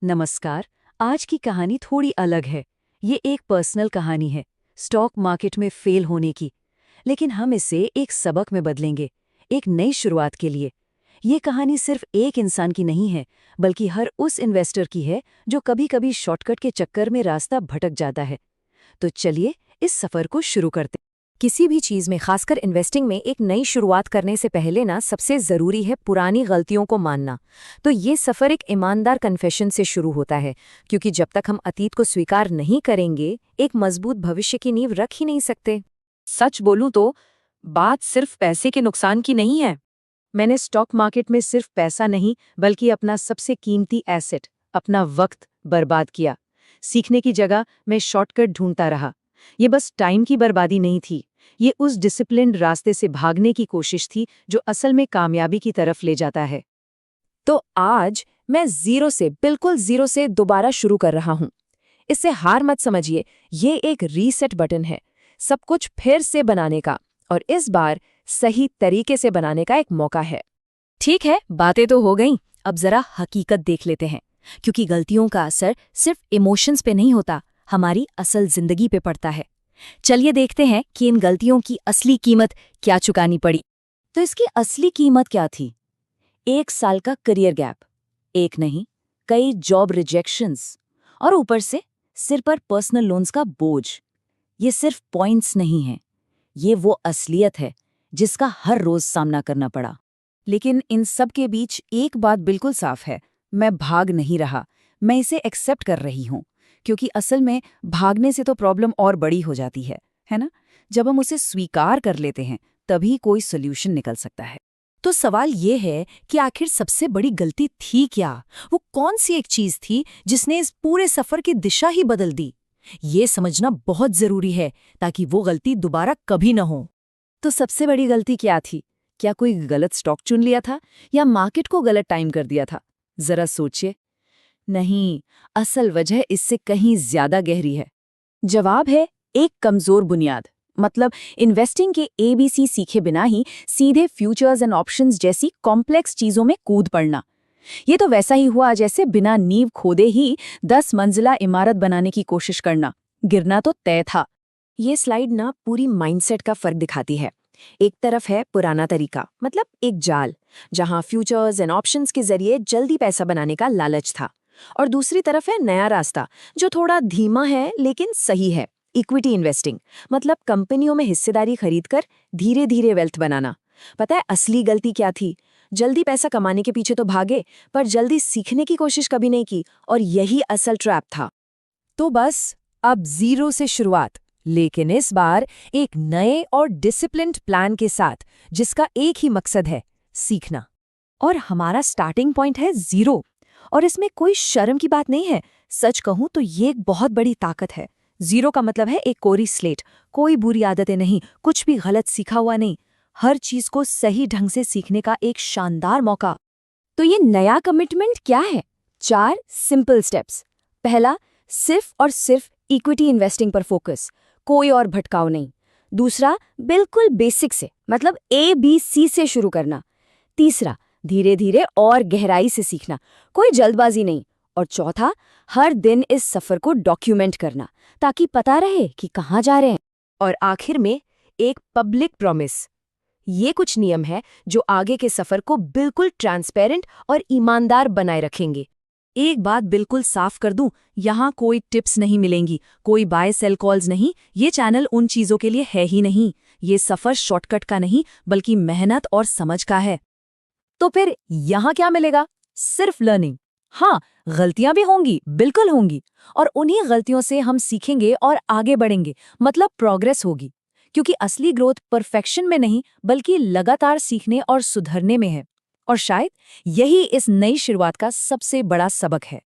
नमस्कार। आज की कहानी थोड़ी अलग है। ये एक पर्सनल कहानी है, स्टॉक मार्केट में फेल होने की। लेकिन हम इसे एक सबक में बदलेंगे, एक नई शुरुआत के लिए। ये कहानी सिर्फ एक इंसान की नहीं है, बल्कि हर उस इन्वेस्टर की है जो कभी-कभी शॉर्टकट के चक्कर में रास्ता भटक जाता है। तो चलिए इस सफर को शुरू करते। किसी भी चीज में, खासकर इन्वेस्टिंग में, एक नई शुरुआत करने से पहले सबसे जरूरी है पुरानी गलतियों को मानना। तो ये सफर एक ईमानदार कन्फेशन से शुरू होता है, क्योंकि जब तक हम अतीत को स्वीकार नहीं करेंगे, एक मजबूत भविष्य की नींव रख ही नहीं सकते। सच बोलूं तो बात सिर्फ पैसे के नुकसान की नहीं है। मैंने स्टॉक मार्केट में सिर्फ पैसा नहीं, बल्कि अपना सबसे कीमती एसेट, अपना वक्त बर्बाद किया। सीखने की जगह मैं शॉर्टकट ढूंढता रहा। ये बस टाइम की बर्बादी नहीं थी, ये उस डिसिप्लिन्ड रास्ते से भागने की कोशिश थी जो असल में कामयाबी की तरफ ले जाता है। तो आज मैं बिल्कुल जीरो से दोबारा शुरू कर रहा हूं। इससे हार मत समझिए, ये एक रीसेट बटन है, सब कुछ फिर से बनाने का, और इस बार सही तरीके से बनाने का एक मौका है। ठीक है, बातें तो हो गईं, अब जरा हकीकत देख लेते हैं, क्योंकि गलतियों का असर सिर्फ इमोशंस पे नहीं होता, हमारी असल जिंदगी पे पड़ता है। चलिए देखते हैं कि इन गलतियों की असली कीमत क्या चुकानी पड़ी। तो इसकी असली कीमत क्या थी? 1 साल का करियर गैप, एक नहीं कई जॉब रिजेक्शंस, और ऊपर से सिर पर पर्सनल लोन्स का बोझ। ये सिर्फ पॉइंट्स नहीं हैं, ये वो असलियत है जिसका हर रोज सामना करना पड़ा। लेकिन इन सब के बीच एक बात बिल्कुल साफ है, मैं भाग नहीं रहा, मैं इसे एक्सेप्ट कर रही हूं। क्योंकि असल में भागने से तो प्रॉब्लम और बड़ी हो जाती है ना? जब हम उसे स्वीकार कर लेते हैं, तभी कोई सोल्यूशन निकल सकता है। तो सवाल ये है कि आखिर सबसे बड़ी गलती थी क्या? वो कौन सी एक चीज थी जिसने इस पूरे सफर की दिशा ही बदल दी? ये समझना बहुत जरूरी है, ताकि वो गलती दोबारा कभी न हो। तो सबसे बड़ी गलती क्या थी? क्या कोई गलत स्टॉक चुन लिया था, या मार्केट को गलत टाइम कर दिया था? जरा सोचिए। नहीं, असल वजह इससे कहीं ज्यादा गहरी है। जवाब है एक कमजोर बुनियाद। मतलब इन्वेस्टिंग के ABC सीखे बिना ही सीधे फ्यूचर्स एंड ऑप्शंस जैसी कॉम्प्लेक्स चीजों में कूद पड़ना। ये तो वैसा ही हुआ जैसे बिना नींव खोदे ही 10 मंजिला इमारत बनाने की कोशिश करना। गिरना तो तय था। ये स्लाइड पूरी माइंडसेट का फर्क दिखाती है। एक तरफ है पुराना तरीका, मतलब एक जाल, जहां फ्यूचर्स एंड ऑप्शंस के जरिए जल्दी पैसा बनाने का लालच था। और दूसरी तरफ है नया रास्ता, जो थोड़ा धीमा है लेकिन सही है, इक्विटी इन्वेस्टिंग, मतलब कंपनियों में हिस्सेदारी खरीदकर धीरे धीरे वेल्थ बनाना। पता है असली गलती क्या थी? जल्दी पैसा कमाने के पीछे तो भागे, पर जल्दी सीखने की कोशिश कभी नहीं की, और यही असल ट्रैप था। तो बस अब जीरो से शुरुआत, लेकिन इस बार एक नए और डिसिप्लिन्ड प्लान के साथ, जिसका एक ही मकसद है, सीखना। और हमारा स्टार्टिंग पॉइंट है जीरो। और इसमें कोई शर्म की बात नहीं है। सच कहूं तो ये एक बहुत बड़ी ताकत है। जीरो का मतलब है एक कोरी स्लेट, कोई बुरी आदतें नहीं, कुछ भी गलत सीखा हुआ नहीं, हर चीज को सही ढंग से सीखने का एक शानदार मौका। तो ये नया कमिटमेंट क्या है? 4 सिंपल स्टेप्स। पहला, सिर्फ और सिर्फ इक्विटी इन्वेस्टिंग पर फोकस, कोई और भटकाव नहीं। दूसरा, बिल्कुल बेसिक से, मतलब ABC से शुरू करना। तीसरा, धीरे धीरे और गहराई से सीखना, कोई जल्दबाजी नहीं। और चौथा, हर दिन इस सफर को डॉक्यूमेंट करना, ताकि पता रहे कि कहाँ जा रहे हैं। और आखिर में एक पब्लिक प्रॉमिस। ये कुछ नियम है जो आगे के सफर को बिल्कुल ट्रांसपेरेंट और ईमानदार बनाए रखेंगे। एक बात बिल्कुल साफ कर दूं, यहाँ कोई टिप्स नहीं मिलेंगी, कोई बाय सेल कॉल्स नहीं। ये चैनल उन चीजों के लिए है ही नहीं। ये सफर शॉर्टकट का नहीं, बल्कि मेहनत और समझ का है। तो फिर यहाँ क्या मिलेगा? सिर्फ लर्निंग। हाँ, गलतियां भी होंगी, बिल्कुल होंगी, और उन्हीं गलतियों से हम सीखेंगे और आगे बढ़ेंगे, मतलब प्रोग्रेस होगी। क्योंकि असली ग्रोथ परफेक्शन में नहीं, बल्कि लगातार सीखने और सुधरने में है। और शायद यही इस नई शुरुआत का सबसे बड़ा सबक है।